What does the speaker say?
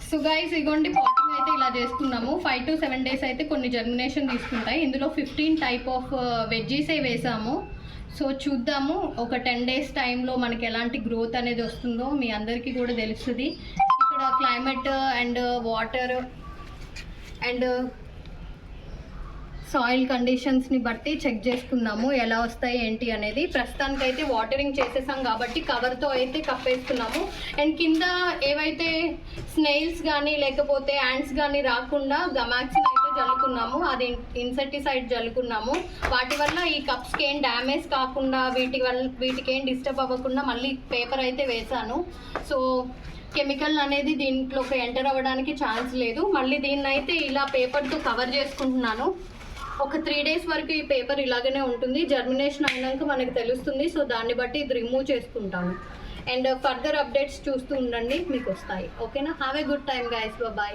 So guys ఇగోండి potting అయితే ఇలా చేసుకున్నాము. 5 to 7 days అయితే కొన్ని జర్మినేషన్ తీసుకుంటాయి. ఇందులో 15 టైప్ ఆఫ్ వెజ్జీసే వేసాము. సో చూద్దాము ఒక 10 days టైంలో మనకి ఎలాంటి గ్రోత్ అనేది వస్తుందో మీ అందరికీ కూడా తెలుస్తుంది. ఇక్కడ climate and water and soil కండిషన్స్ని బట్టి చెక్ చేసుకున్నాము ఎలా వస్తాయి ఏంటి అనేది. ప్రస్తుతానికైతే వాటరింగ్ చేసేసాం కాబట్టి కవర్తో అయితే కప్పేసుకున్నాము. అండ్ కింద ఏవైతే స్నేల్స్ కానీ లేకపోతే యాంట్స్ కానీ రాకుండా గమాక్సిన్ అయితే జల్లుకున్నాము. అది ఇన్సెక్టిసైడ్ జల్లుకున్నాము. వాటి వల్ల ఈ కప్స్కి ఏం డ్యామేజ్ కాకుండా వీటికి ఏం డిస్టర్బ్ అవ్వకుండా మళ్ళీ పేపర్ అయితే వేసాను. సో కెమికల్ అనేది దీంట్లోకి ఎంటర్ అవ్వడానికి ఛాన్స్ లేదు. మళ్ళీ దీన్ని అయితే ఇలా పేపర్తో కవర్ చేసుకుంటున్నాను. ఒక 3 days వరకు ఈ పేపర్ ఇలాగనే ఉంటుంది. జర్మినేషన్ అయినాక మనకు తెలుస్తుంది. సో దాన్ని బట్టి ఇది రిమూవ్ చేసుకుంటాను. అండ్ ఫర్దర్ అప్డేట్స్ చూస్తూ ఉండండి, మీకు వస్తాయి. ఓకేనా? Have a good time guys, bye.